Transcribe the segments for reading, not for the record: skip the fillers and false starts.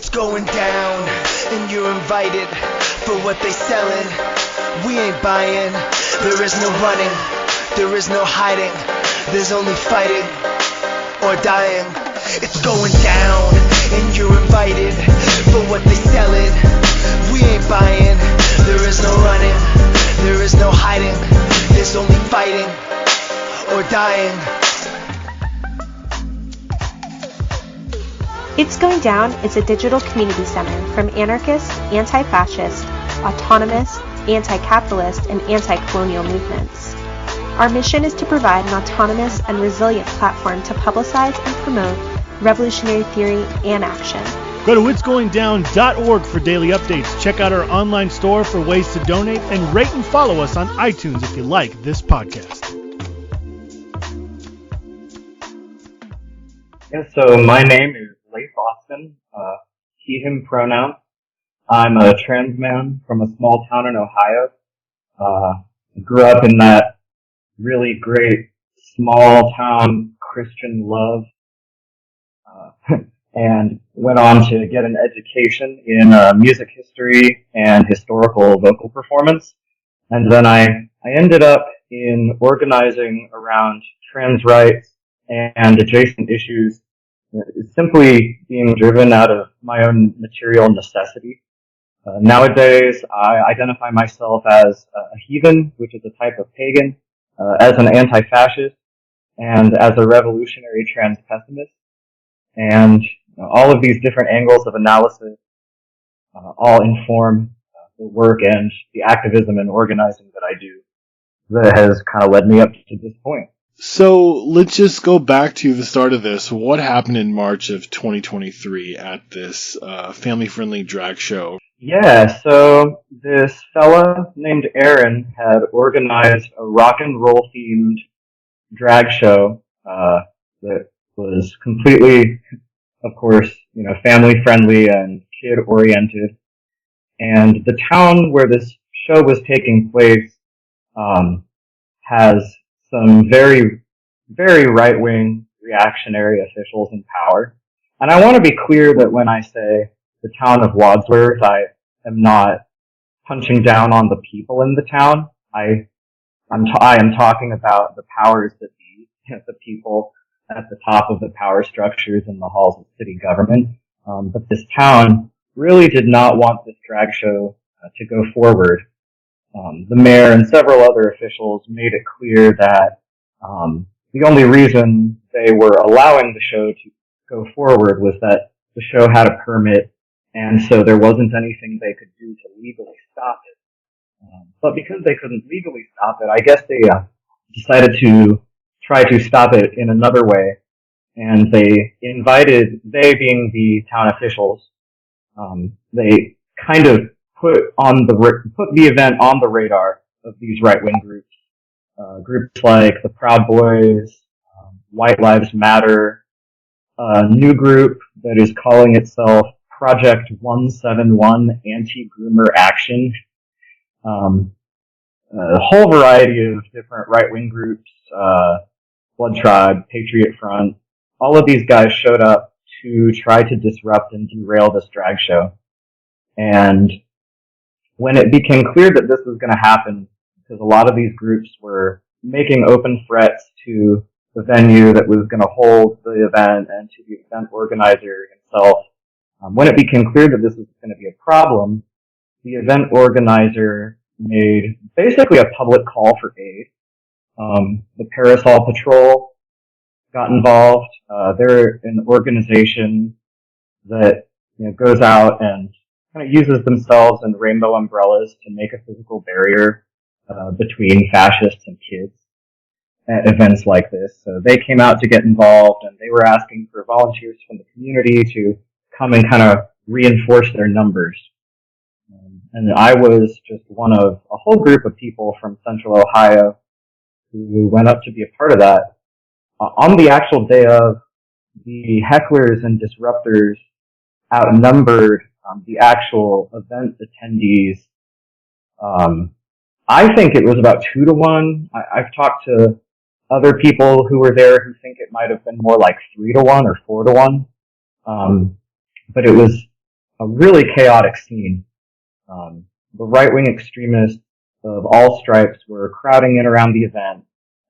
It's going down, and you're invited for what they selling. We ain't buying. There is no running, there is no hiding. There's only fighting or dying. It's going down, and you're invited for what they selling. We ain't buying. There is no running, there is no hiding. There's only fighting or dying. It's Going Down is a digital community center from anarchist, anti-fascist, autonomous, anti-capitalist, and anti-colonial movements. Our mission is to provide an autonomous and resilient platform to publicize and promote revolutionary theory and action. Go to itsgoingdown.org for daily updates. Check out our online store for ways to donate, and rate and follow us on iTunes if you like this podcast. Yeah, so my name is Leif, Autzen, he, him pronoun. I'm a trans man from a small town in Ohio. Grew up in that really great small town Christian love, and went on to get an education in music history and historical vocal performance. And then I ended up in organizing around trans rights and adjacent issues, simply being driven out of my own material necessity. Nowadays, I identify myself as a heathen, which is a type of pagan, as an anti-fascist, and as a revolutionary trans pessimist. And all of these different angles of analysis all inform the work and the activism and organizing that I do that has kind of led me up to this point. So let's just go back to the start of this. What happened in March of 2023 at this family-friendly drag show? Yeah, so this fella named Aaron had organized a rock and roll themed drag show that was completely, of course, family-friendly and kid-oriented. And the town where this show was taking place has some very, very right-wing reactionary officials in power. And I want to be clear that when I say the town of Wadsworth, I am not punching down on the people in the town. I am talking about the powers that be, the people at the top of the power structures in the halls of city government. But this town really did not want this drag show to go forward. The mayor and several other officials made it clear that the only reason they were allowing the show to go forward was that the show had a permit, and so there wasn't anything they could do to legally stop it. But because they couldn't legally stop it, I guess they decided to try to stop it in another way, and they being the town officials, they kind of put the event on the radar of these right-wing groups. Groups like the Proud Boys, White Lives Matter, a new group that is calling itself Project 171 Anti-Groomer Action. A whole variety of different right-wing groups, Blood Tribe, Patriot Front. All of these guys showed up to try to disrupt and derail this drag show. And when it became clear that this was going to happen, because a lot of these groups were making open threats to the venue that was going to hold the event and to the event organizer himself, when it became clear that this was going to be a problem, the event organizer made basically a public call for aid. The Parasol Patrol got involved. They're an organization that goes out and kind of uses themselves and rainbow umbrellas to make a physical barrier between fascists and kids at events like this. So they came out to get involved, and they were asking for volunteers from the community to come and kind of reinforce their numbers. And I was just one of a whole group of people from Central Ohio who went up to be a part of that. On the actual day of, the hecklers and disruptors outnumbered the actual event attendees. I think it was about 2-1. I've talked to other people who were there who think it might have been more like 3-1 or 4-1. But it was a really chaotic scene. The right-wing extremists of all stripes were crowding in around the event,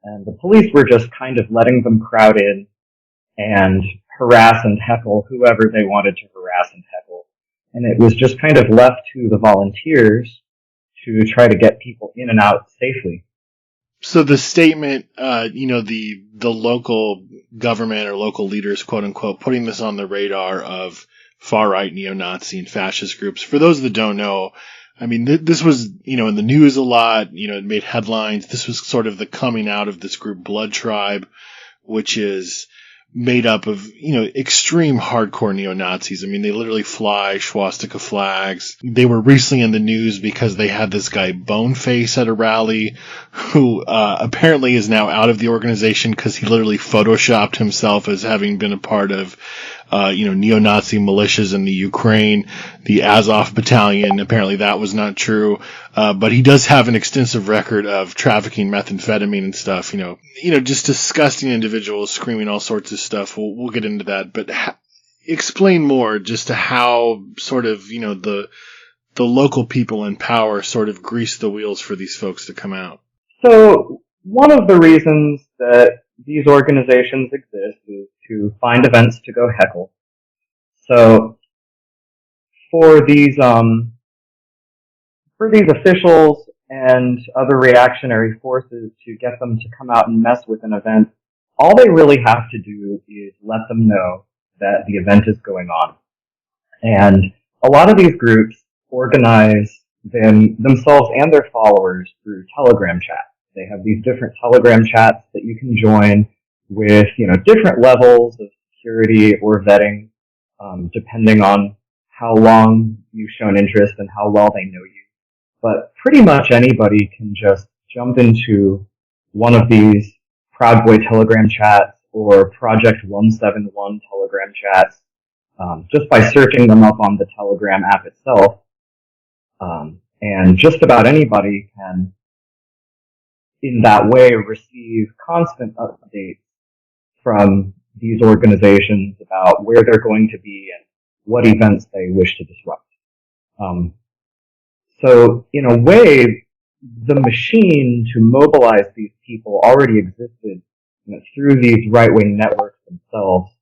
and the police were just kind of letting them crowd in and harass and heckle whoever they wanted to harass and heckle. And it was just kind of left to the volunteers to try to get people in and out safely. So the statement, the local government or local leaders, quote unquote, putting this on the radar of far-right neo-Nazi and fascist groups. For those that don't know, I mean, this was, in the news a lot, it made headlines. This was sort of the coming out of this group Blood Tribe, which is made up of, extreme hardcore neo-Nazis. I mean, they literally fly swastika flags. They were recently in the news because they had this guy Boneface at a rally who apparently is now out of the organization because he literally photoshopped himself as having been a part of neo-Nazi militias in the Ukraine, the Azov battalion. Apparently that was not true. But he does have an extensive record of trafficking methamphetamine and stuff, just disgusting individuals screaming all sorts of stuff. We'll get into that, but explain more just to how sort of, the local people in power sort of grease the wheels for these folks to come out. So one of the reasons that these organizations exist is to find events to go heckle. So for these officials and other reactionary forces to get them to come out and mess with an event, all they really have to do is let them know that the event is going on. And a lot of these groups organize themselves and their followers through Telegram chats. They have these different Telegram chats that you can join with, different levels of security or vetting, depending on how long you've shown interest and how well they know you. But pretty much anybody can just jump into one of these Proud Boy Telegram chats or Project 171 Telegram chats, just by searching them up on the Telegram app itself. And just about anybody can, in that way, receive constant updates from these organizations about where they're going to be and what events they wish to disrupt. So, in a way, the machine to mobilize these people already existed through these right-wing networks themselves.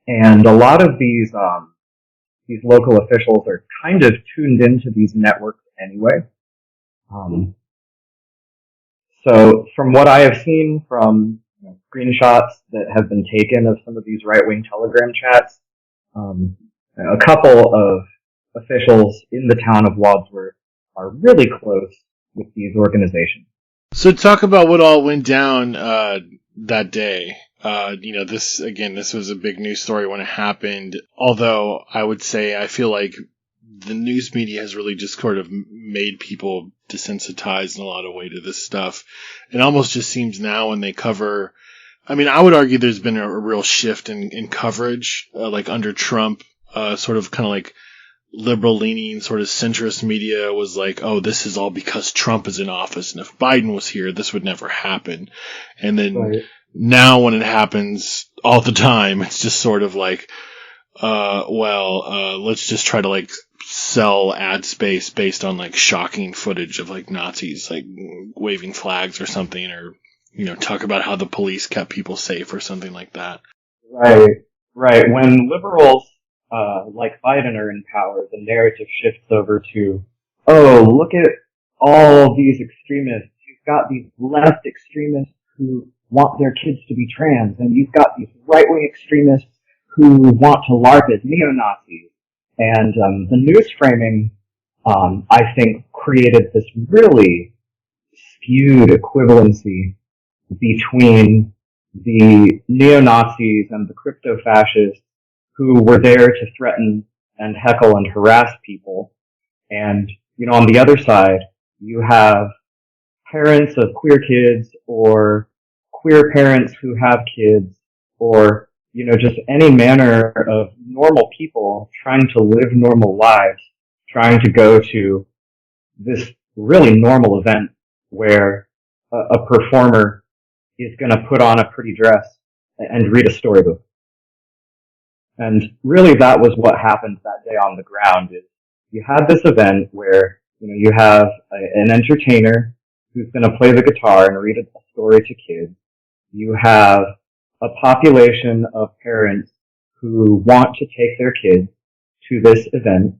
And a lot of these local officials are kind of tuned into these networks anyway. So from what I have seen from screenshots that have been taken of some of these right-wing Telegram chats, a couple of officials in the town of Wadsworth are really close with these organizations. So talk about what all went down that day. This was a big news story when it happened. Although I would say I feel like the news media has really just sort of made people desensitized in a lot of way to this stuff. It almost just seems now when they cover, I would argue there's been a real shift in coverage, like under Trump, sort of kind of like liberal leaning sort of centrist media was like, oh, this is all because Trump is in office. And if Biden was here, this would never happen. And then now when it happens all the time, it's just sort of like, let's just try to like sell ad space based on like shocking footage of like Nazis like waving flags or something, or, talk about how the police kept people safe or something like that. Right. When liberals like Biden are in power, the narrative shifts over to, oh, look at all these extremists. You've got these left extremists who want their kids to be trans, and you've got these right-wing extremists who want to LARP as neo-Nazis. And the news framing, I think, created this really skewed equivalency between the neo-Nazis and the crypto-fascists who were there to threaten and heckle and harass people. And, on the other side, you have parents of queer kids or queer parents who have kids or, just any manner of normal people trying to live normal lives, trying to go to this really normal event where a performer is going to put on a pretty dress and read a storybook. And really that was what happened that day on the ground. Is you had this event where, you have an entertainer who's going to play the guitar and read a story to kids. You have a population of parents who want to take their kids to this event,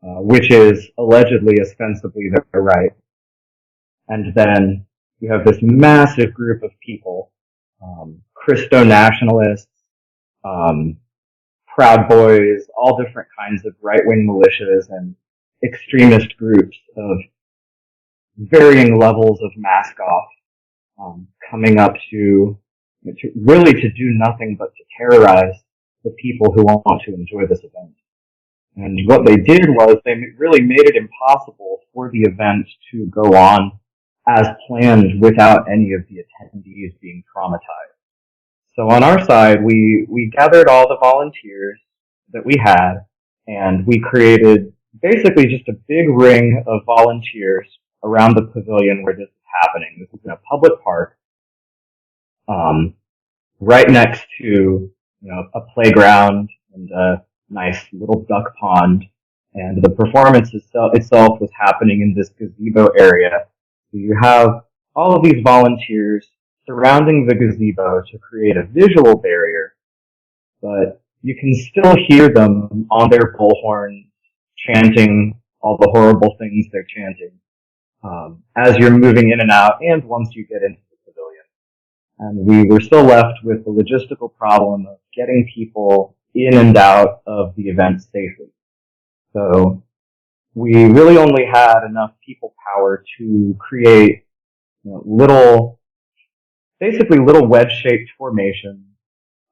which is allegedly, ostensibly their right. And then you have this massive group of people, Christo-nationalists, Proud Boys, all different kinds of right-wing militias and extremist groups of varying levels of mask-off, coming up to really to do nothing but to terrorize the people who want to enjoy this event. And what they did was they really made it impossible for the event to go on as planned without any of the attendees being traumatized. So on our side, we gathered all the volunteers that we had, and we created basically just a big ring of volunteers around the pavilion where this is happening. This is in a public park, right next to, a playground and a nice little duck pond. And the performance itself was happening in this gazebo area. So you have all of these volunteers surrounding the gazebo to create a visual barrier, but you can still hear them on their bullhorns chanting all the horrible things they're chanting as you're moving in and out and once you get into the pavilion. And we were still left with the logistical problem of getting people in and out of the event safely. So we really only had enough people power to create basically little wedge-shaped formations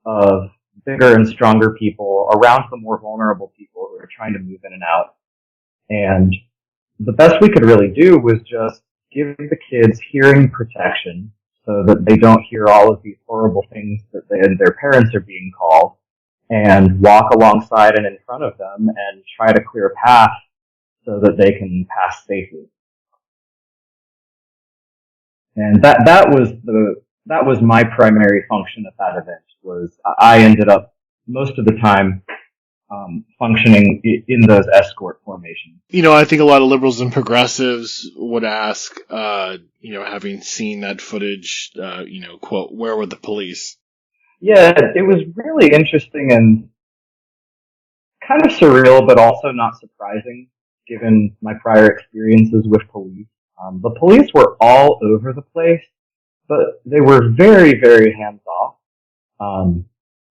of bigger and stronger people around the more vulnerable people who are trying to move in and out. And the best we could really do was just give the kids hearing protection so that they don't hear all of these horrible things that their parents are being called, and walk alongside and in front of them and try to clear a path so that they can pass safely. And that was my primary function at that event. Was I ended up most of the time functioning in those escort formations. I think a lot of liberals and progressives would ask, having seen that footage, quote, where were the police? Yeah, it was really interesting and kind of surreal, but also not surprising, given my prior experiences with police. The police were all over the place, but they were very, very hands-off.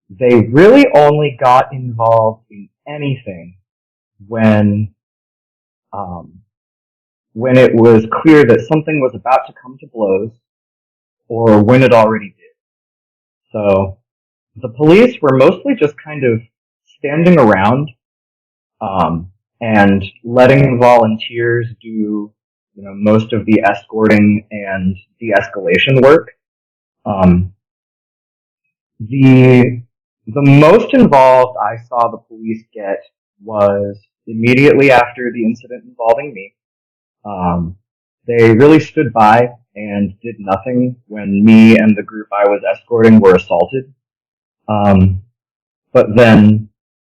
They really only got involved in anything when it was clear that something was about to come to blows, or when it already did. So the police were mostly just kind of standing around and letting volunteers do most of the escorting and de-escalation work. The most involved I saw the police get was immediately after the incident involving me. They really stood by and did nothing when me and the group I was escorting were assaulted. But then,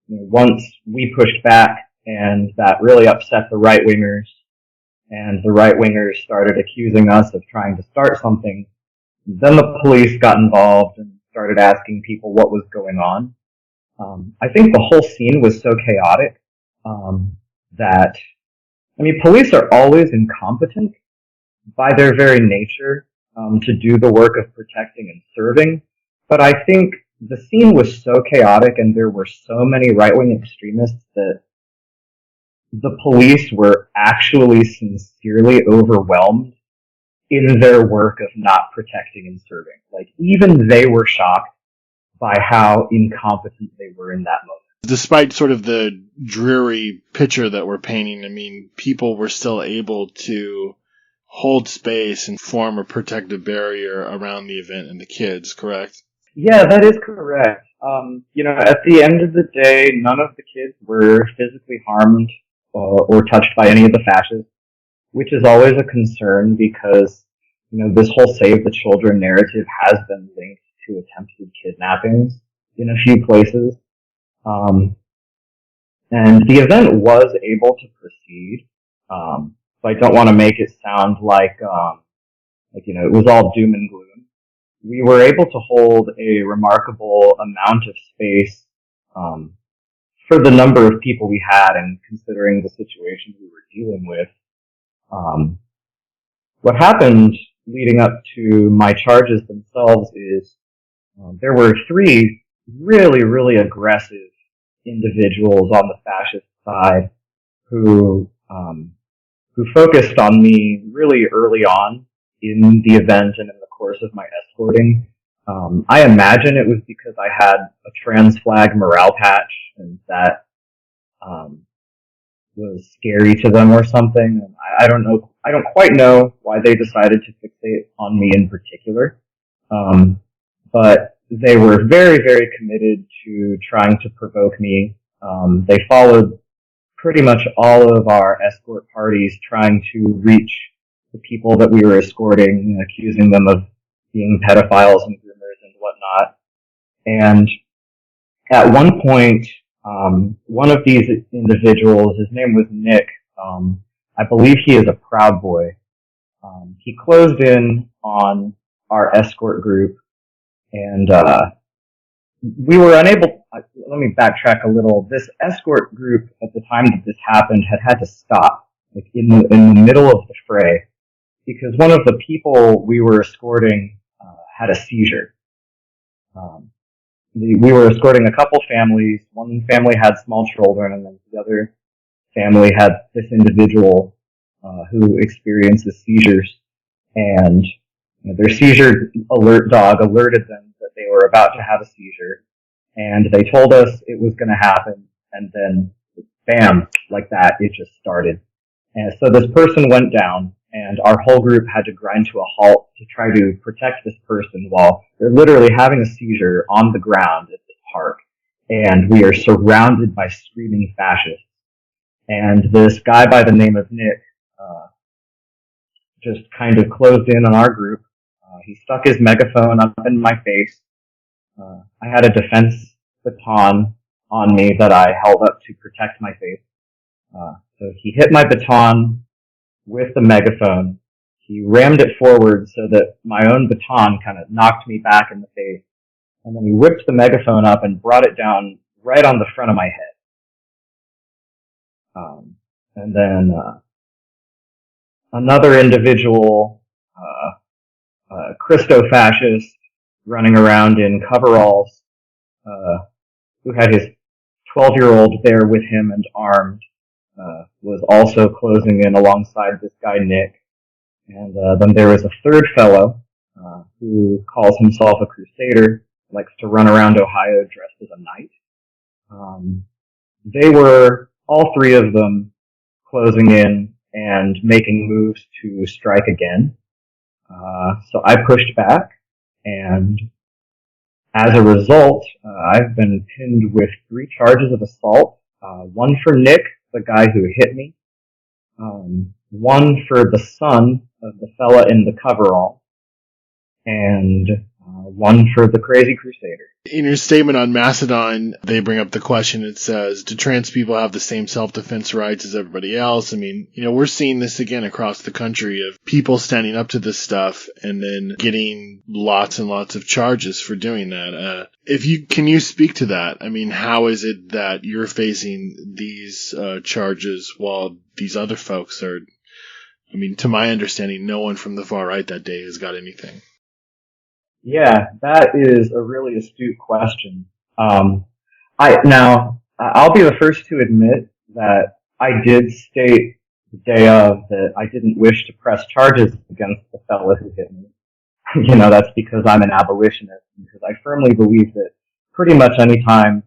once we pushed back and that really upset the right-wingers, and the right-wingers started accusing us of trying to start something, then the police got involved and started asking people what was going on. I think the whole scene was so chaotic that, police are always incompetent by their very nature to do the work of protecting and serving, but I think the scene was so chaotic and there were so many right-wing extremists that the police were actually sincerely overwhelmed in their work of not protecting and serving. Like, even they were shocked by how incompetent they were in that moment. Despite sort of the dreary picture that we're painting, people were still able to hold space and form a protective barrier around the event and the kids, correct? Yeah, that is correct. At the end of the day, none of the kids were physically harmed or touched by any of the fascists, which is always a concern because, this whole Save the Children narrative has been linked to attempted kidnappings in a few places. And the event was able to proceed. So I don't want to make it sound like it was all doom and gloom. We were able to hold a remarkable amount of space for the number of people we had, and considering the situation we were dealing with. What happened leading up to my charges themselves is there were 3 really, really aggressive individuals on the fascist side who focused on me really early on in the event and in the course of my escorting. I imagine it was because I had a trans flag morale patch, and that was scary to them or something. I don't know. I don't quite know why they decided to fixate on me in particular. But they were very, very committed to trying to provoke me. They followed pretty much all of our escort parties, trying to reach the people that we were escorting, accusing them of being pedophiles and groomers and whatnot. And at one point, one of these individuals, his name was Nick, I believe he is a Proud Boy. He closed in on our escort group, and we were unable. Let me backtrack a little. This escort group, at the time that this happened, had to stop, in the middle of the fray, because one of the people we were escorting had a seizure. We were escorting a couple families. One family had small children, and then the other family had this individual who experiences seizures. And their seizure alert dog alerted them that they were about to have a seizure. And they told us it was going to happen. And then, bam, like that, it just started. And so this person went down, and our whole group had to grind to a halt to try to protect this person while they're literally having a seizure on the ground at this park. And we are surrounded by screaming fascists. And this guy by the name of Nick just kind of closed in on our group. He stuck his megaphone up in my face. I had a defense baton on me that I held up to protect my face. So he hit my baton with the megaphone. He rammed it forward so that my own baton kind of knocked me back in the face. And then he whipped the megaphone up and brought it down right on the front of my head. And then another individual, Christo-fascist, running around in coveralls, who had his 12-year-old there with him and armed, was also closing in alongside this guy Nick. And then there was a third fellow who calls himself a crusader, likes to run around Ohio dressed as a knight. They were, all 3 of them, closing in and making moves to strike again. So I pushed back, and as a result, I've been pinned with 3 charges of assault. One for Nick, the guy who hit me. One for the son of the fella in the coverall. And one for the crazy crusader. In your statement on Macedon, they bring up the question. It says, do trans people have the same self-defense rights as everybody else? I mean, we're seeing this again across the country of people standing up to this stuff and then getting lots and lots of charges for doing that. Can you speak to that? I mean, how is it that you're facing these charges while these other folks are, to my understanding, no one from the far right that day has got anything? Yeah, that is a really astute question. I'll be the first to admit that I did state the day of that I didn't wish to press charges against the fellow who hit me. That's because I'm an abolitionist, because I firmly believe that pretty much any time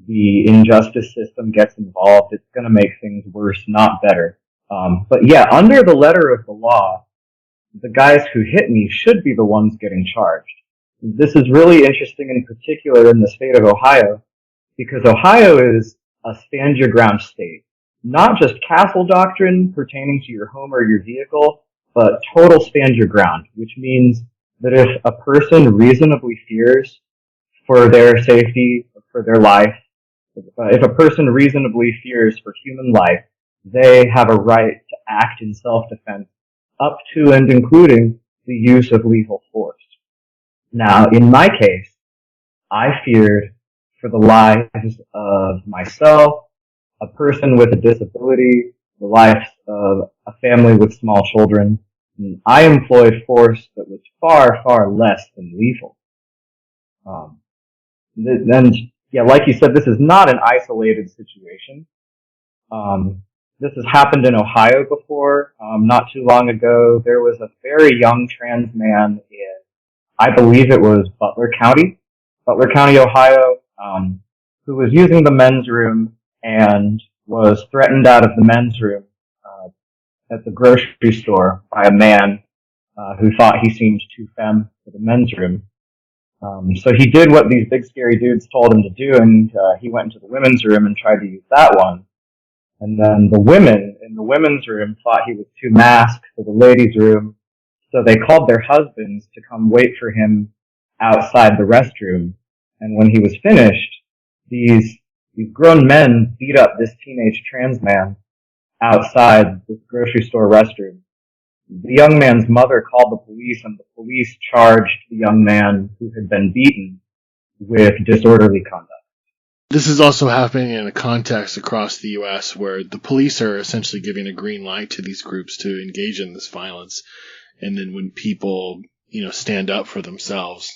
the injustice system gets involved, it's going to make things worse, not better. But yeah, under the letter of the law, the guys who hit me should be the ones getting charged. This is really interesting, in particular in the state of Ohio, because Ohio is a stand your ground state. Not just castle doctrine pertaining to your home or your vehicle, but total stand your ground, which means that if a person reasonably fears for their safety, or for their life, If a person reasonably fears for human life, they have a right to act in self-defense up to and including the use of lethal force. Now, in my case, I feared for the lives of myself, a person with a disability, the lives of a family with small children. And I employed force that was far, far less than lethal. Like you said, this is not an isolated situation. This has happened in Ohio before. Not too long ago, there was a very young trans man in, I believe it was Butler County, Ohio, who was using the men's room and was threatened out of the men's room at the grocery store by a man who thought he seemed too femme for the men's room. So he did what these big scary dudes told him to do, and he went into the women's room and tried to use that one. And then the women in the women's room thought he was too masked for the ladies' room, so they called their husbands to come wait for him outside the restroom. And when he was finished, these grown men beat up this teenage trans man outside the grocery store restroom. The young man's mother called the police, and the police charged the young man who had been beaten with disorderly conduct. This is also happening in a context across the U.S. where the police are essentially giving a green light to these groups to engage in this violence. And then when people, stand up for themselves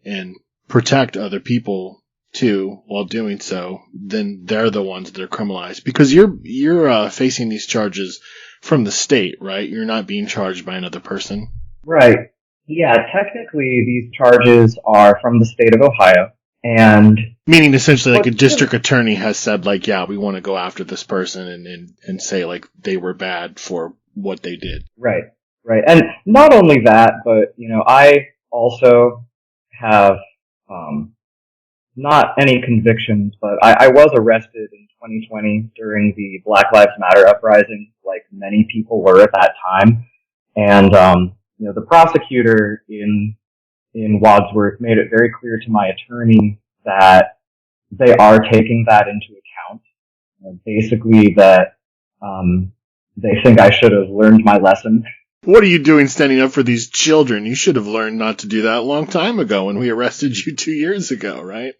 and protect other people too while doing so, then they're the ones that are criminalized. Because you're facing these charges from the state, right? You're not being charged by another person. Right. Yeah, technically these charges are from the state of Ohio. And meaning essentially like a district attorney has said we want to go after this person and say they were bad for what they did. Right. And not only that, but, I also have, not any convictions, but I was arrested in 2020 during the Black Lives Matter uprising, like many people were at that time. And, the prosecutor in Wadsworth made it very clear to my attorney that they are taking that into account. Basically that, they think I should have learned my lesson. What are you doing standing up for these children? You should have learned not to do that a long time ago when we arrested you 2 years ago, right?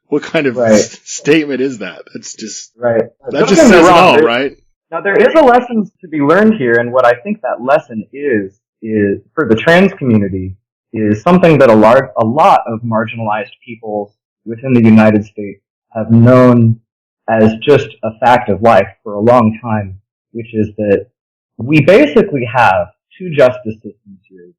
What kind of statement is that? That's just, right. That just says it all, right? Now there is a lesson to be learned here, and what I think that lesson is for the trans community is something that a lot of marginalized people within the United States have known as just a fact of life for a long time, which is that we basically have two justice systems here.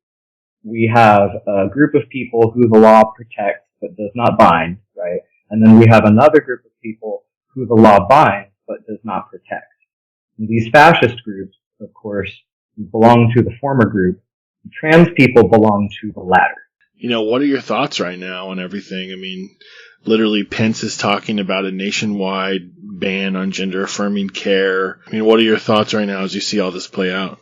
We have a group of people who the law protects but does not bind, right? And then we have another group of people who the law binds but does not protect. And these fascist groups, of course, belong to the former group. Trans people belong to the latter. What are your thoughts right now on everything? I mean, literally Pence is talking about a nationwide ban on gender-affirming care. I mean, what are your thoughts right now as you see all this play out?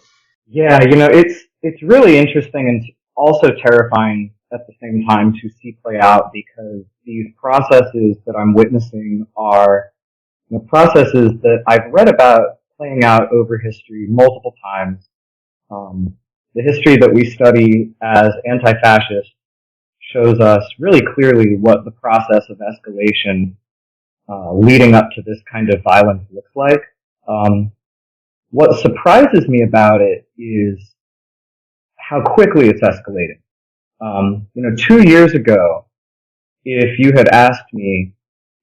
Yeah, it's really interesting and also terrifying at the same time to see play out, because these processes that I'm witnessing are processes that I've read about playing out over history multiple times. The history that we study as anti-fascist shows us really clearly what the process of escalation leading up to this kind of violence looks like. What surprises me about it is how quickly it's escalating. 2 years ago, if you had asked me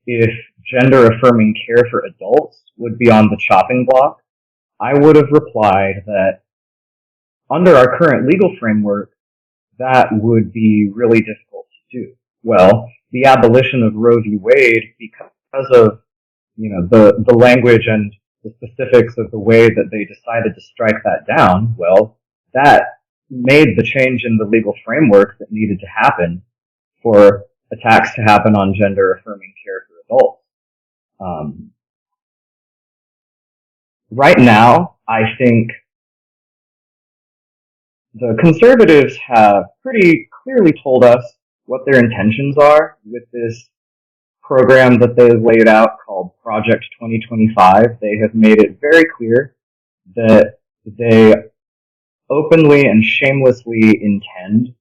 if gender-affirming care for adults would be on the chopping block, I would have replied that under our current legal framework, that would be really difficult to do. Well, the abolition of Roe v. Wade, because of, the language and the specifics of the way that they decided to strike that down, well, that made the change in the legal framework that needed to happen for attacks to happen on gender-affirming care for adults. Right now, I think the conservatives have pretty clearly told us what their intentions are with this program that they laid out called Project 2025, they have made it very clear that they openly and shamelessly intend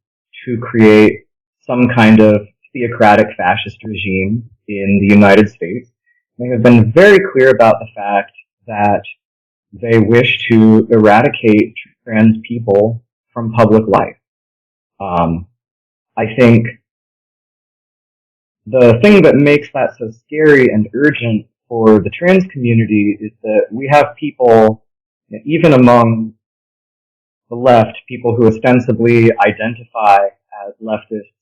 to create some kind of theocratic fascist regime in the United States. They have been very clear about the fact that they wish to eradicate trans people from public life. I think the thing that makes that so scary and urgent for the trans community is that we have people, even among the left, people who ostensibly identify as leftists,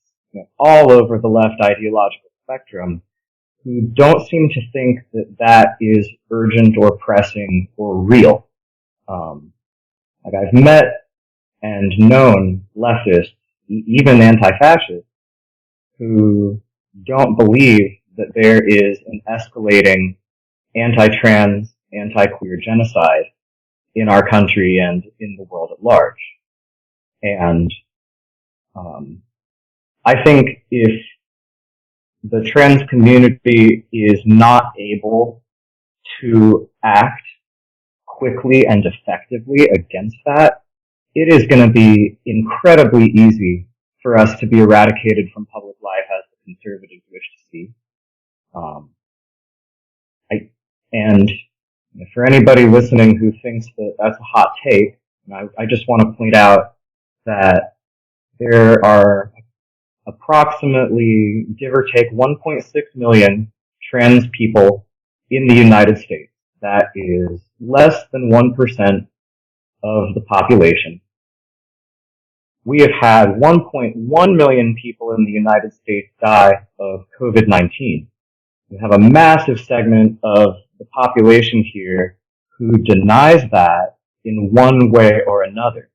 all over the left ideological spectrum, who don't seem to think that that is urgent or pressing or real. Like I've met and known leftists, even anti-fascists, who don't believe that there is an escalating anti-trans, anti-queer genocide in our country and in the world at large. And I think if the trans community is not able to act quickly and effectively against that, it is going to be incredibly easy for us to be eradicated from public life as the conservatives wish to see. And for anybody listening who thinks that that's a hot take, I just want to point out that there are approximately, give or take, 1.6 million trans people in the United States. That is less than 1% of the population. We have had 1.1 million people in the United States die of COVID-19. We have a massive segment of the population here who denies that in one way or another,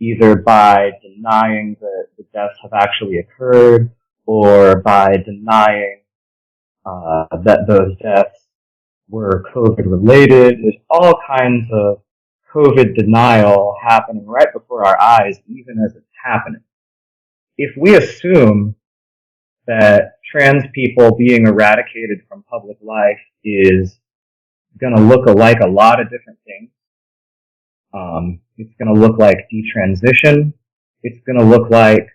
either by denying that the deaths have actually occurred or by denying that those deaths were COVID related. There's all kinds of COVID denial happening right before our eyes, even as it's happening. If we assume that trans people being eradicated from public life is going to look like a lot of different things, it's going to look like detransition. It's going to look like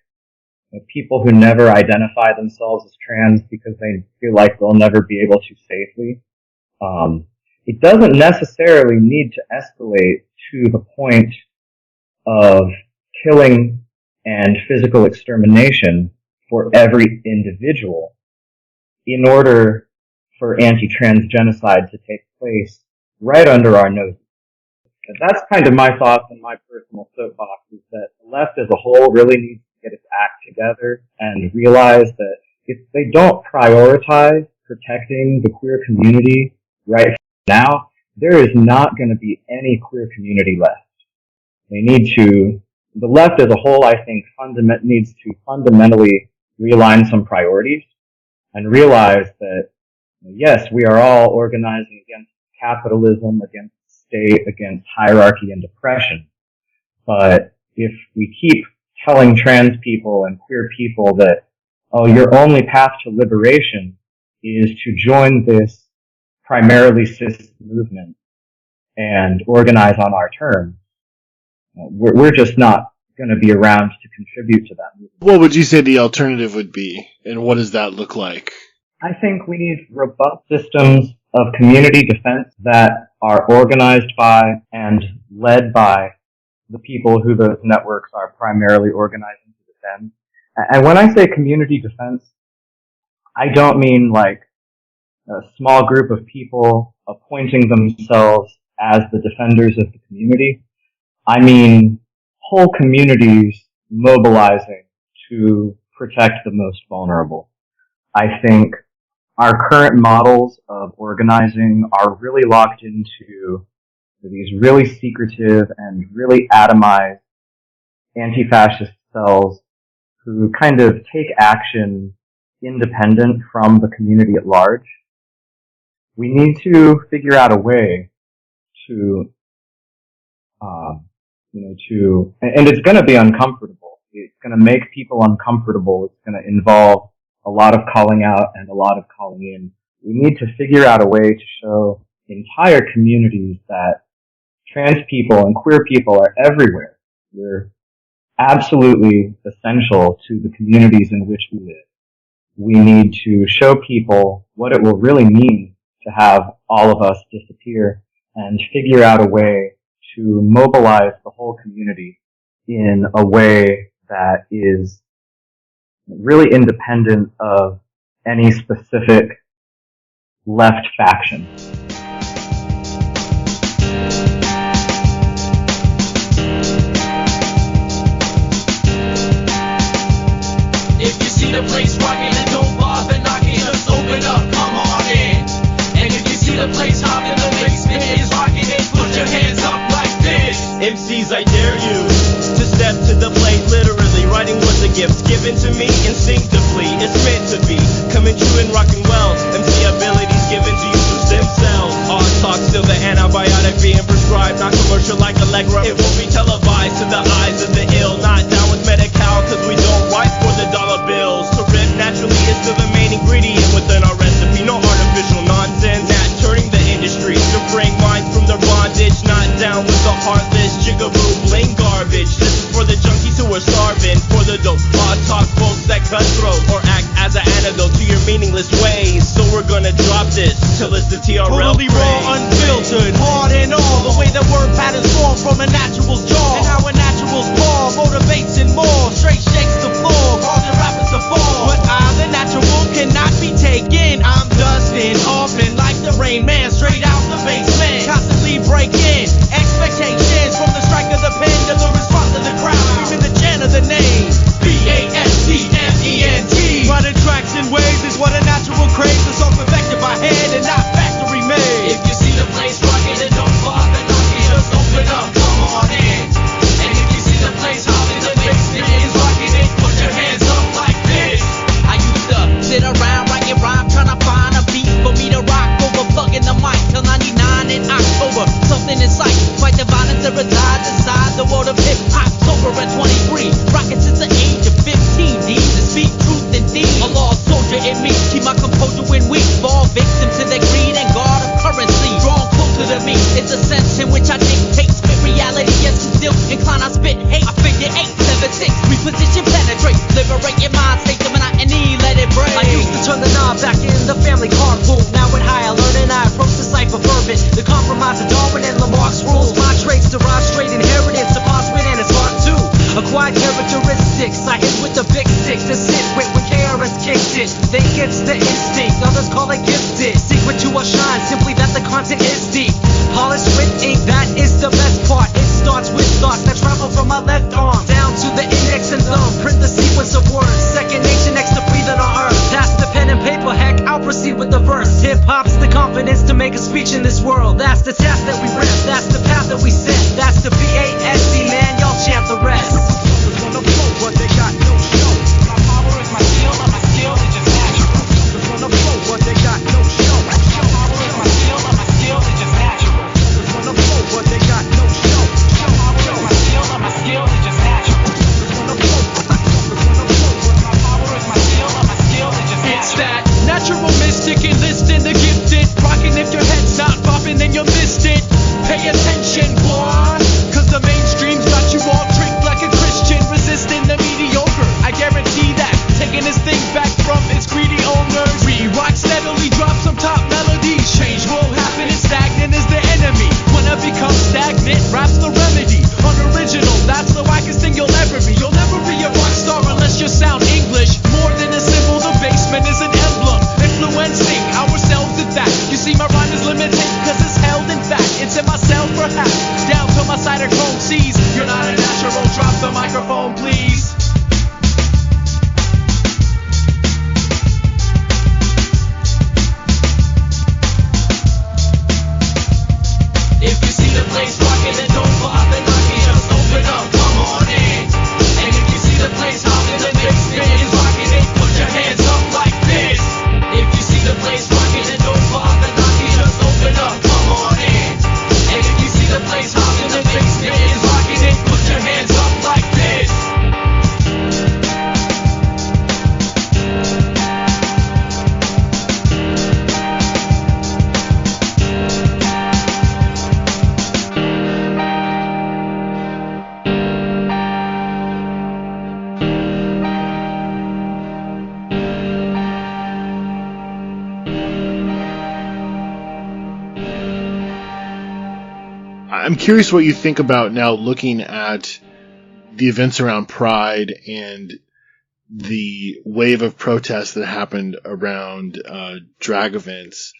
people who never identify themselves as trans because they feel like they'll never be able to safely. It doesn't necessarily need to escalate to the point of killing and physical extermination for every individual in order for anti-trans genocide to take place right under our noses. And that's kind of my thoughts and my personal soapbox, is that the left as a whole really needs to get its act together and realize that if they don't prioritize protecting the queer community right now, there is not going to be any queer community left. They need to, the left as a whole, I think, needs to fundamentally realign some priorities and realize that, yes, we are all organizing against capitalism, against the state, against hierarchy and oppression. But if we keep telling trans people and queer people that, oh, your only path to liberation is to join this primarily cis movement and organize on our terms, we're just not going to be around to contribute to that movement. What would you say the alternative would be, and what does that look like? I think we need robust systems of community defense that are organized by and led by the people who those networks are primarily organizing to defend. And when I say community defense, I don't mean like a small group of people appointing themselves as the defenders of the community. I mean whole communities mobilizing to protect the most vulnerable. I think our current models of organizing are really locked into these really secretive and really atomized anti-fascist cells who kind of take action independent from the community at large. We need to figure out a way to, and it's going to be uncomfortable. It's going to make people uncomfortable. It's going to involve a lot of calling out and a lot of calling in. We need to figure out a way to show entire communities that trans people and queer people are everywhere. We're absolutely essential to the communities in which we live. We need to show people what it will really mean to have all of us disappear and figure out a way to mobilize the whole community in a way that is really independent of any specific left faction. If you see the place rocking and don't bother knocking, just open up, come on in. And if you see the place hopping, the basement is rocking it, put your hands up like this. MCs, I dare you to step to the plate, literally. Writing was a gift given to me instinctively. It's meant to be coming true and rocking well. MC abilities given to you through stem cells. Hard talk, still the antibiotic being prescribed, not commercial like Allegra. It won't be televised to the eyes of the ill. Not down with Medi-Cal, cause we don't write for the dollar bills. To rip naturally is still the main ingredient within our recipe. No artificial nonsense. Not turning the industry to bring minds from their bondage. Not down with the heartless jigaboo bling garbage. This is for the junkies who are starving for the dope. Hard talk folks that cut throat or act as an antidote to your meaningless ways. So we're gonna drop this till it's the TRL totally praise. Raw, unfiltered, hard and all. The way that word patterns form from a natural's jaw. And how a natural's ball motivates and more. Straight shakes the floor, causing rappers to fall. But I, the natural, cannot be taken. I'm dusting, often like the Rain Man, straight out the basement. Constantly breaking expectations from the strike of the pen to the response of the crowd. Screaming the chant of the name, BASTMENT. Running tracks in waves is what a natural craves is, so perfected by hand and not factory made. If you see the place rocking and don't bother knocking, just open up, come on in. And if you see the place hopping, the basement is rocking it, put your hands up like this. I used to sit around writing rhyme, trying to find a beat for me to rock over, plugging the mic till 99 in October. Something in sight, fight the violence that resides inside the world of hip hop. Sober at 23, rocking since the age of 15. Deeds to speak truth and deed. A lost soldier in me, keep my composure when weak. Fall victim to their greed and guard of currency. Drawn closer to me is the sense in which I dictate. Spit reality, yes, I'm still inclined. I spit hate. I figure 8, 7, 6, reposition, penetrate, liberate your mind, state the monotony, let it break. I used to turn the knob back in the family carpool. Now with high alert and I approach the cipher fervent. The compromise of Darwin and Lamarck's rules. My traits derive straight inheritance, deposit and it's hard too. Acquired characteristics, I hit with the big sticks to sit with when KRS kicks it. Think it's the instinct, others call it gifted. Secret to our shine, simply that the content is deep. Polished with ink, that is the best part. It starts with thoughts that travel from my left arm down to the index and thumb. Print the sequence of words, second nature next to breathing on earth. Pass the pen and paper, heck, I'll proceed with the verse. Hip-hop's the confidence to make a speech in this world. That's the task that we rip, that's the path that we set. That's the BASC, man, y'all chant the rest. But they got no show. My power is my skill, and my skill is just natural. Just wanna flow, but they got no show. My power is my skill, and my skill is just natural. Just wanna flow, but they got no show. My power is my skill, and my skill is just natural. Just wanna flow, but my power is my skill, and my skill is just natural. It's that natural mystic enlisting the gifted. Rocking if your head's not bobbing, then you missed it. I'm curious what you think about now looking at the events around Pride and the wave of protests that happened around drag events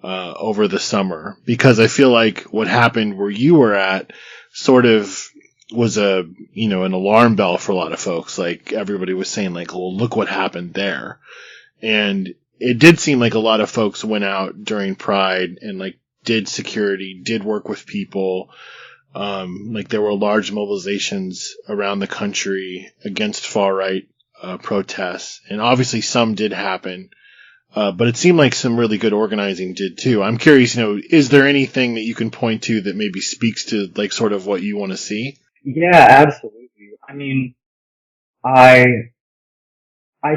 over the summer, because I feel like what happened where you were at sort of was an alarm bell for a lot of folks. Like, everybody was saying, like, well, look what happened there. And it did seem like a lot of folks went out during Pride and, like, did security, did work with people. Like, there were large mobilizations around the country against far right protests, and obviously some did happen. But it seemed like some really good organizing did too. I'm curious, is there anything that you can point to that maybe speaks to, like, sort of what you want to see? Yeah, absolutely. I mean, I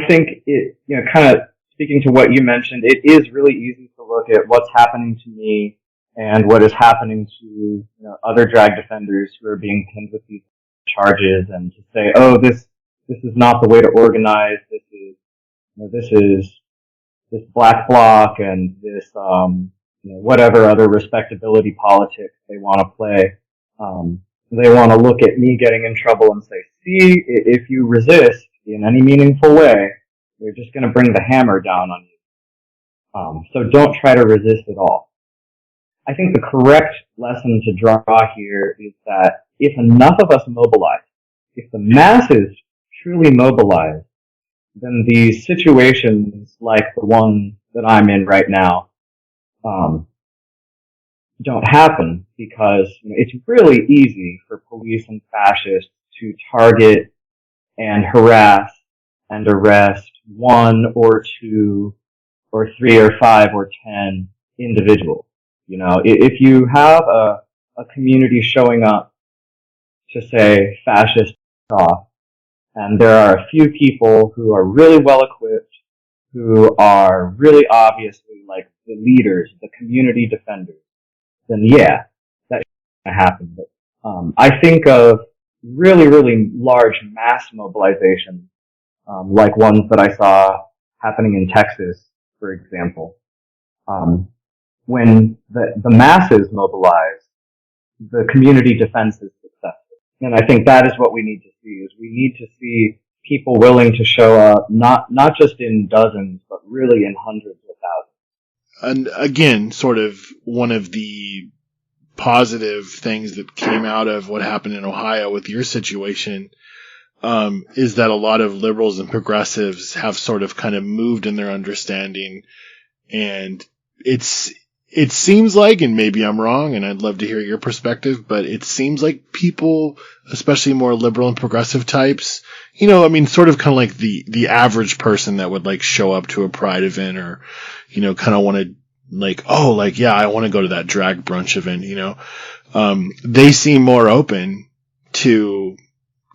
think it, kind of speaking to what you mentioned, it is really easy to look at what's happening to me and what is happening to other drag defenders who are being pinned with these charges, and to say, oh, this is not the way to organize. This is this black bloc and this whatever other respectability politics they want to play. They want to look at me getting in trouble and say, see, if you resist in any meaningful way, they're just going to bring the hammer down on you. So don't try to resist at all. I think the correct lesson to draw here is that if enough of us mobilize, if the masses truly mobilize, then these situations like the one that I'm in right now don't happen, because it's really easy for police and fascists to target and harass and arrest 1 or 2 or 3 or 5 or 10 individuals. If you have a community showing up to say fascist off, and there are a few people who are really well equipped, who are really obviously like the leaders, the community defenders, then yeah, that's going to happen. But I think of really, really large mass mobilizations, like ones that I saw happening in Texas, for example. When the masses mobilize, the community defense is successful. And I think that is what we need to see, is we need to see people willing to show up, not just in dozens, but really in hundreds of thousands. And again, sort of one of the positive things that came out of what happened in Ohio with your situation is that a lot of liberals and progressives have sort of kind of moved in their understanding. And it seems like, and maybe I'm wrong, and I'd love to hear your perspective, but it seems like people, especially more liberal and progressive types, sort of kind of like the average person that would, like, show up to a Pride event, or, kind of want to, like, oh, like, yeah, I want to go to that drag brunch event, they seem more open to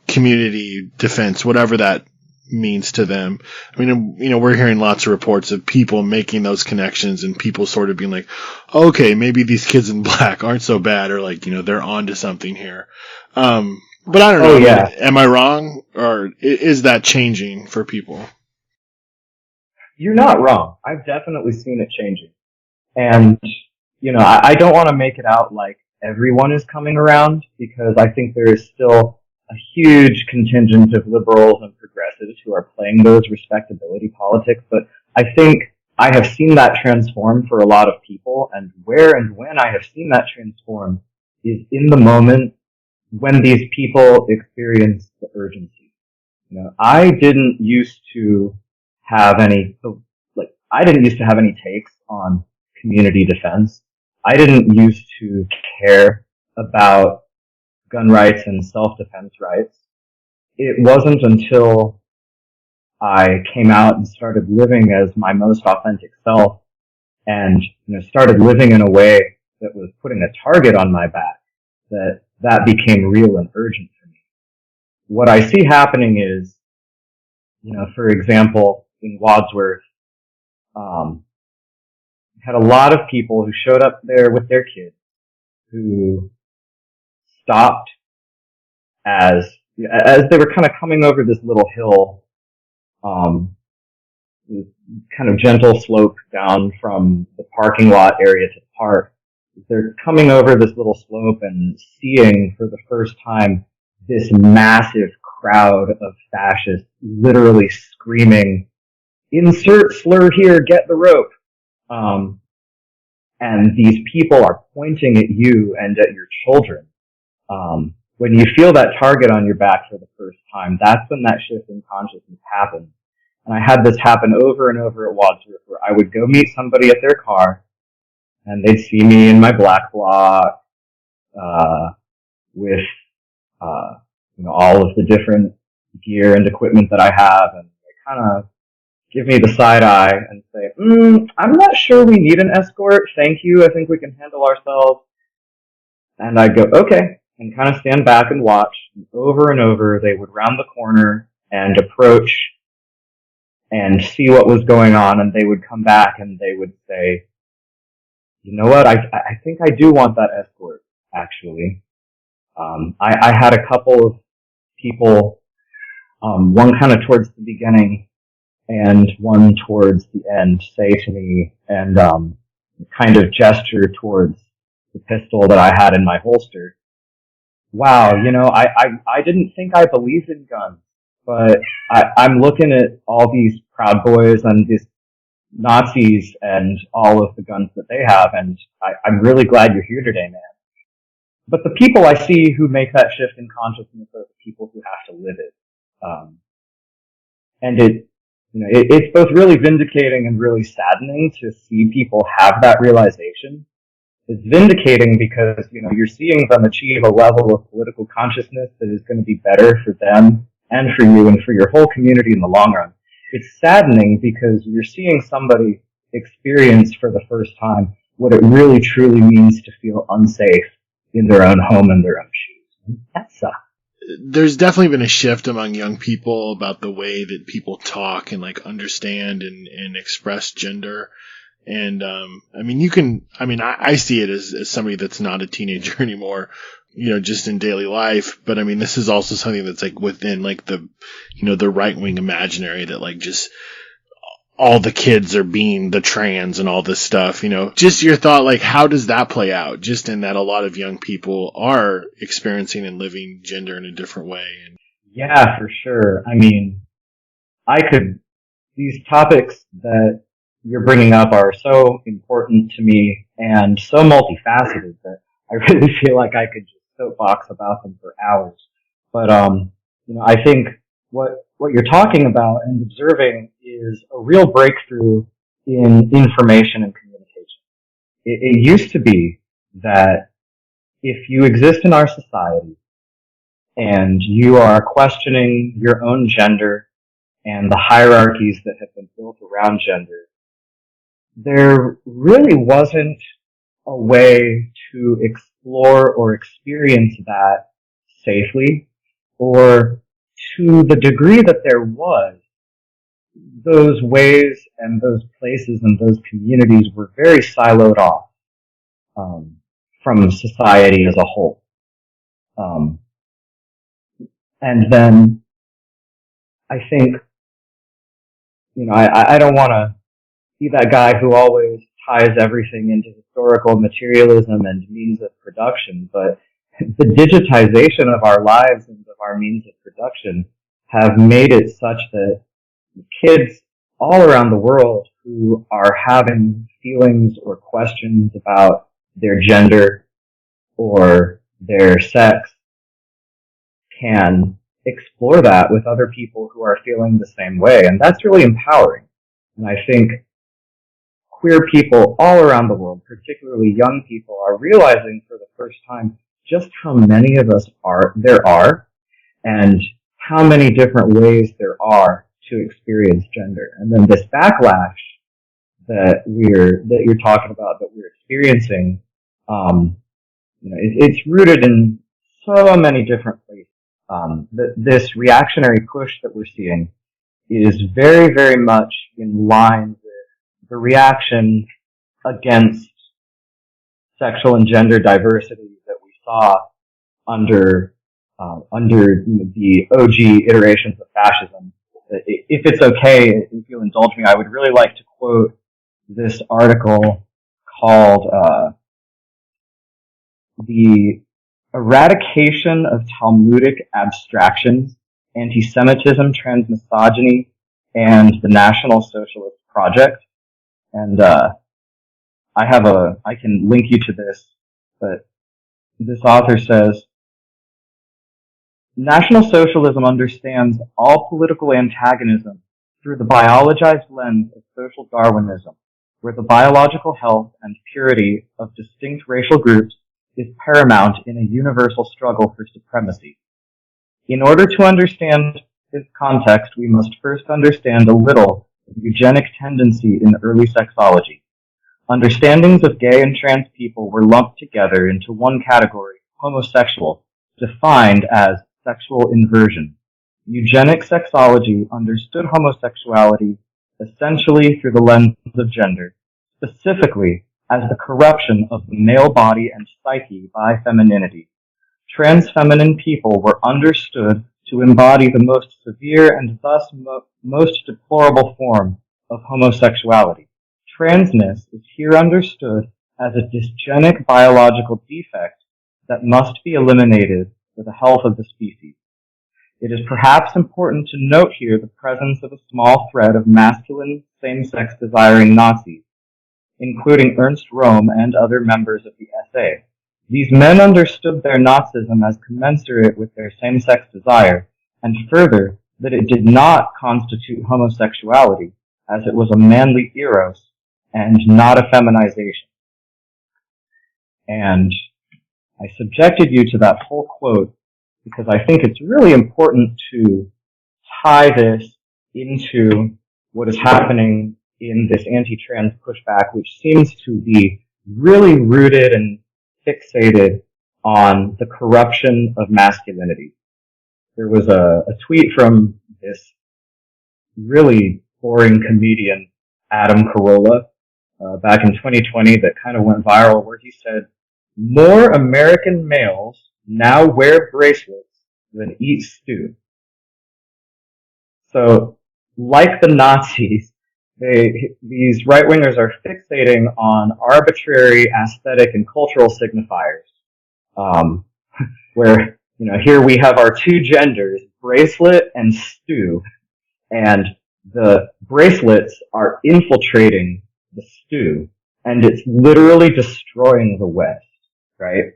community defense, whatever that means to them. I mean, we're hearing lots of reports of people making those connections, and people sort of being like, okay, maybe these kids in black aren't so bad, or, like, they're onto something here. But I don't know. Oh, yeah. Am I wrong, or is that changing for people? You're not wrong. I've definitely seen it changing. And, I don't want to make it out like everyone is coming around, because I think there is still a huge contingent of liberals and progressives who are playing those respectability politics. But I think I have seen that transform for a lot of people, and where and when I have seen that transform is in the moment when these people experience the urgency. I didn't used to have any takes on community defense. I didn't used to care about gun rights and self-defense rights. It wasn't until I came out and started living as my most authentic self, and started living in a way that was putting a target on my back, that became real and urgent for me. What I see happening is, for example, in Wadsworth, had a lot of people who showed up there with their kids, who stopped as they were kind of coming over this little hill, kind of gentle slope down from the parking lot area to the park. they're coming over this little slope and seeing for the first time this massive crowd of fascists literally screaming, "Insert slur here, get the rope." And these people are pointing at you and at your children. When you feel that target on your back for the first time, that's when that shift in consciousness happens. And I had this happen over and over at Wadsworth, where I would go meet somebody at their car, and they'd see me in my black bloc, with, all of the different gear and equipment that I have, and they kind of give me the side eye and say, I'm not sure we need an escort. Thank you. I think we can handle ourselves. And I'd go, okay, and kind of stand back and watch. And over, they would round the corner and approach and see what was going on, and they would come back and they would say, you know what, I think I do want that escort, actually. I had a couple of people, one kind of towards the beginning and one towards the end, say to me and kind of gesture towards the pistol that I had in my holster, wow, I didn't think I believed in guns, but I'm looking at all these Proud Boys and these Nazis and all of the guns that they have, and I'm really glad you're here today, man. But the people I see who make that shift in consciousness are the people who have to live it. And it's both really vindicating and really saddening to see people have that realization. It's vindicating because, you're seeing them achieve a level of political consciousness that is going to be better for them and for you and for your whole community in the long run. It's saddening because you're seeing somebody experience for the first time what it really truly means to feel unsafe in their own home and their own shoes. That sucks. There's definitely been a shift among young people about the way that people talk and understand and express gender. And, I see it as somebody that's not a teenager anymore, just in daily life. But this is also something that's within the right wing imaginary that just all the kids are being the trans and all this stuff, just your thought, how does that play out? Just in that a lot of young people are experiencing and living gender in a different way. Yeah, for sure. These topics that you're bringing up are so important to me and so multifaceted that I really feel like I could just soapbox about them for hours. But, I think what you're talking about and observing is a real breakthrough in information and communication. It used to be that if you exist in our society and you are questioning your own gender and the hierarchies that have been built around gender, there really wasn't a way to explore or experience that safely, or to the degree that there was, those ways and those places and those communities were very siloed off from society as a whole. And then I think, I don't want to be that guy who always ties everything into historical materialism and means of production, but the digitization of our lives and of our means of production have made it such that kids all around the world who are having feelings or questions about their gender or their sex can explore that with other people who are feeling the same way. And that's really empowering. And I think queer people all around the world, particularly young people, are realizing for the first time just how many of us there are and how many different ways there are to experience gender. And then this backlash that you're talking about, that we're experiencing, it's rooted in so many different places. This reactionary push that we're seeing is very, very much in line with the reaction against sexual and gender diversity that we saw under the OG iterations of fascism. If it's okay, if you'll indulge me, I would really like to quote this article called the eradication of Talmudic abstractions, anti-Semitism, transmisogyny, and the National Socialist Project. And I can link you to this, but this author says, National Socialism understands all political antagonism through the biologized lens of social Darwinism, where the biological health and purity of distinct racial groups is paramount in a universal struggle for supremacy. In order to understand this context, we must first understand a little of eugenic tendency in early sexology. Understandings of gay and trans people were lumped together into one category, homosexual, defined as sexual inversion. Eugenic sexology understood homosexuality essentially through the lens of gender, specifically as the corruption of the male body and psyche by femininity. Trans feminine people were understood to embody the most severe and thus most deplorable form of homosexuality. Transness is here understood as a dysgenic biological defect that must be eliminated for the health of the species. It is perhaps important to note here the presence of a small thread of masculine, same-sex desiring Nazis, including Ernst Röhm and other members of the SA. These men understood their Nazism as commensurate with their same-sex desire, and further, that it did not constitute homosexuality, as it was a manly eros and not a feminization. And I subjected you to that whole quote because I think it's really important to tie this into what is happening in this anti-trans pushback, which seems to be really rooted and fixated on the corruption of masculinity. There was a tweet from this really boring comedian, Adam Carolla, back in 2020 that kind of went viral, where he said, "More American males now wear bracelets than eat stew." So, like the Nazis, these right-wingers are fixating on arbitrary aesthetic and cultural signifiers, where, here we have our two genders, bracelet and stew, and the bracelets are infiltrating the stew, and it's literally destroying the West, right?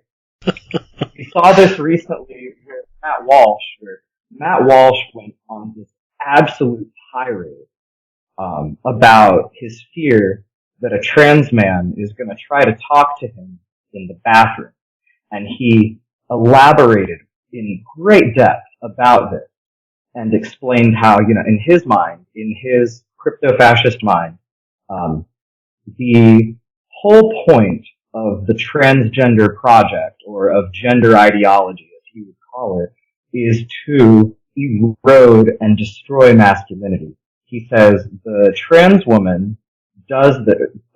We saw this recently with Matt Walsh, where Matt Walsh went on this absolute tirade about his fear that a trans man is going to try to talk to him in the bathroom. And he elaborated in great depth about this and explained how, in his mind, in his crypto-fascist mind, the whole point of the transgender project, or of gender ideology, as he would call it, is to erode and destroy masculinity. He says the trans woman does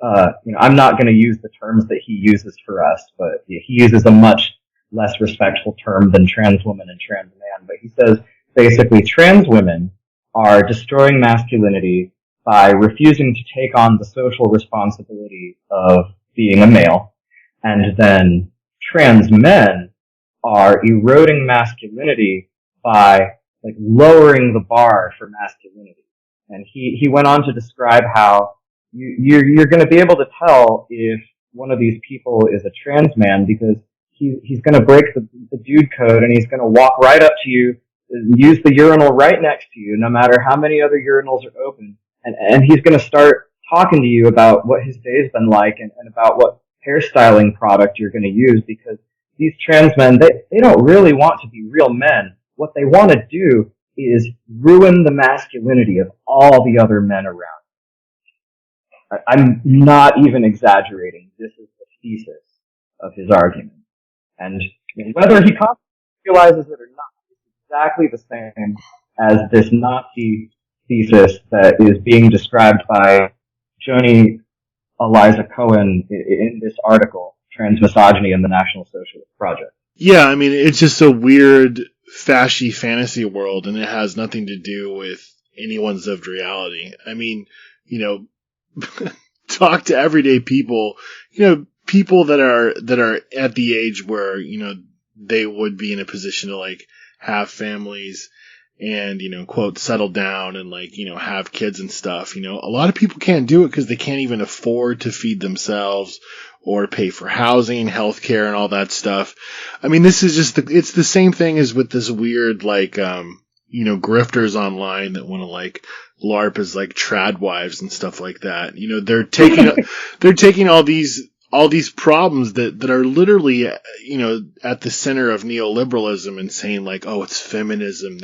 I'm not going to use the terms that he uses for us, but he uses a much less respectful term than trans woman and trans man. But he says basically trans women are destroying masculinity by refusing to take on the social responsibility of being a male, and then trans men are eroding masculinity by lowering the bar for masculinity. And he went on to describe how you're going to be able to tell if one of these people is a trans man because he's going to break the dude code, and he's going to walk right up to you, use the urinal right next to you, no matter how many other urinals are open, and he's going to start talking to you about what his day's been like and about what hairstyling product you're going to use, because these trans men, they don't really want to be real men. What they want to do is ruin the masculinity of all the other men around. I'm not even exaggerating. This is the thesis of his argument. And whether he realizes it or not, it's exactly the same as this Nazi thesis that is being described by Joni Eliza Cohen in this article, Transmisogyny in the National Socialist Project. Yeah, it's just a weird, fashy fantasy world, and it has nothing to do with anyone's lived reality. Talk to everyday people. people that are at the age where, you know, they would be in a position to like have families and, you know, quote, settle down and like, you know, have kids and stuff. You know, a lot of people can't do it because they can't even afford to feed themselves or pay for housing, healthcare, and all that stuff. I mean, this is just it's the same thing as with this weird, like, you know, grifters online that want to like LARP as like trad wives and stuff like that. You know, they're taking all these problems that are literally, you know, at the center of neoliberalism and saying like, oh, it's feminism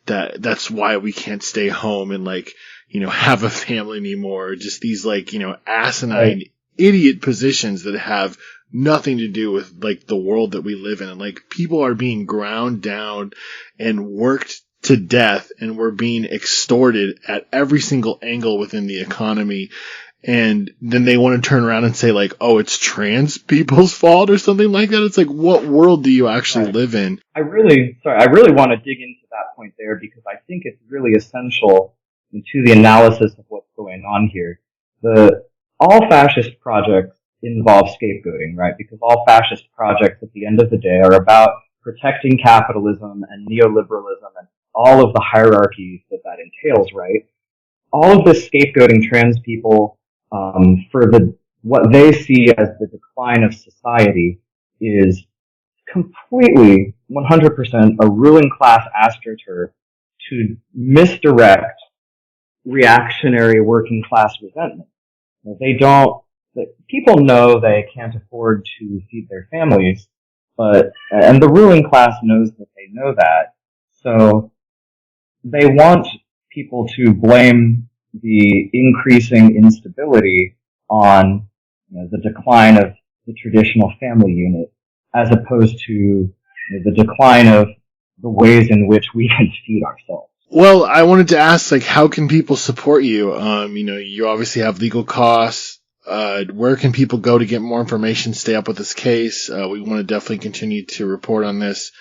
that's why we can't stay home and like, you know, have a family anymore. Just these like, you know, asinine idiot positions that have nothing to do with like the world that we live in. And like people are being ground down and worked to death, and we're being extorted at every single angle within the economy. And then they want to turn around and say like, oh, it's trans people's fault or something like that. It's like, what world do you actually live in? I really want to dig into that point there because I think it's really essential to the analysis of what's going on here. All fascist projects involve scapegoating, right? Because all fascist projects at the end of the day are about protecting capitalism and neoliberalism and all of the hierarchies that entails, right? All of this scapegoating trans people for what they see as the decline of society is completely 100% a ruling class astroturf to misdirect reactionary working class resentment. People know they can't afford to feed their families, and the ruling class knows that they know that, so they want people to blame the increasing instability on, you know, the decline of the traditional family unit, as opposed to, you know, the decline of the ways in which we can feed ourselves. Well, I wanted to ask, like, how can people support you? You know, you obviously have legal costs. Where can people go to get more information, stay up with this case? We want to definitely continue to report on this.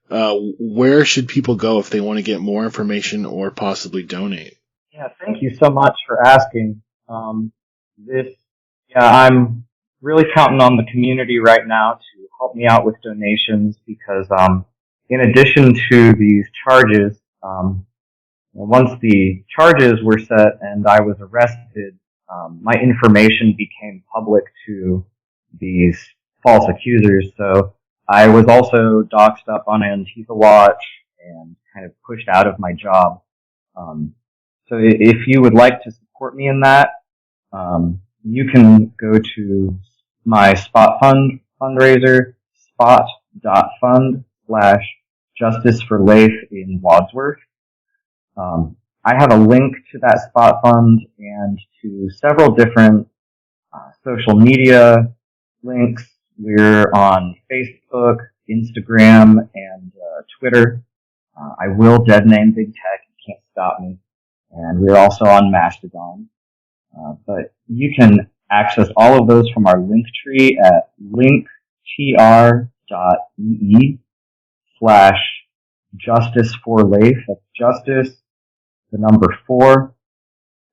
Where should people go if they want to get more information or possibly donate? Yeah, thank you so much for asking. I'm really counting on the community right now to help me out with donations because, in addition to these charges, once the charges were set and I was arrested, my information became public to these false accusers. So I was also doxxed up on Antifa Watch and kind of pushed out of my job. So if you would like to support me in that, you can go to my Spot Fund fundraiser, spot.fund/Justice for Leif in Wadsworth. I have a link to that Spot Fund and to several different social media links. We're on Facebook, Instagram, and Twitter. I will dead name Big Tech. You can't stop me. And we're also on Mastodon. But you can access all of those from our link tree at linktr.ee/Justice for Leif. That's Justice, the number 4,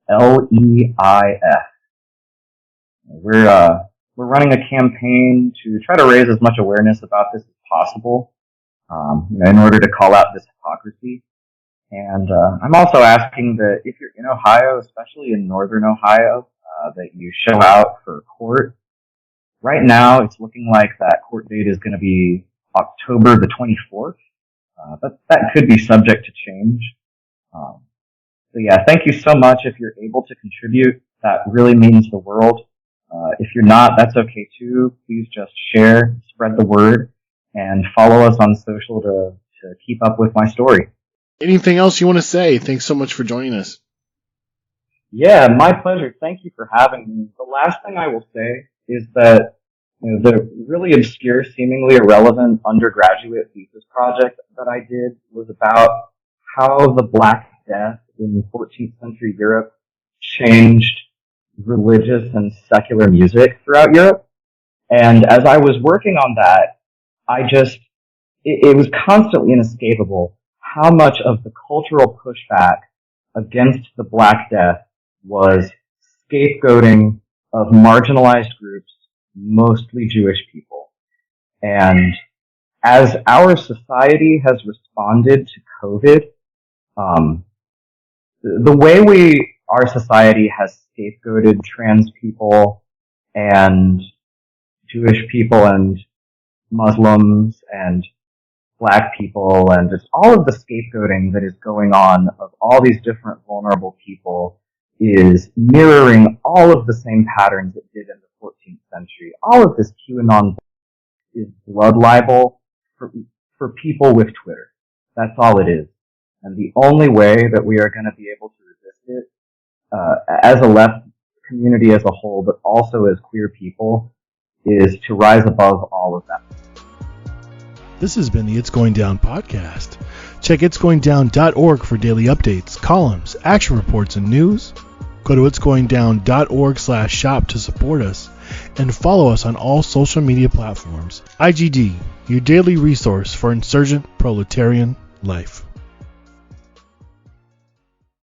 LEIF. We're running a campaign to try to raise as much awareness about this as possible, in order to call out this hypocrisy. And I'm also asking that if you're in Ohio, especially in northern Ohio, that you show out for court. Right now, it's looking like that court date is going to be October the 24th, but that could be subject to change. So yeah, thank you so much. If you're able to contribute, that really means the world. If you're not, that's okay too. Please just share, spread the word, and follow us on social to keep up with my story. Anything else you want to say? Thanks so much for joining us. Yeah, my pleasure. Thank you for having me. The last thing I will say is that the really obscure, seemingly irrelevant undergraduate thesis project that I did was about how the Black Death in 14th century Europe changed religious and secular music throughout Europe. And as I was working on that, it was constantly inescapable how much of the cultural pushback against the Black Death was scapegoating of marginalized groups mostly Jewish people. And as our society has responded to COVID, the way our society has scapegoated trans people and Jewish people and Muslims and Black people and just all of the scapegoating that is going on of all these different vulnerable people is mirroring all of the same patterns it did in the 14th century. All of this QAnon is blood libel for people with Twitter. That's all it is. And the only way that we are going to be able to resist it, as a left community as a whole, but also as queer people, is to rise above all of that. This has been the It's Going Down podcast. Check itsgoingdown.org for daily updates, columns, action reports, and news. Go to itsgoingdown.org/shop to support us, and follow us on all social media platforms. IGD, your daily resource for insurgent proletarian life.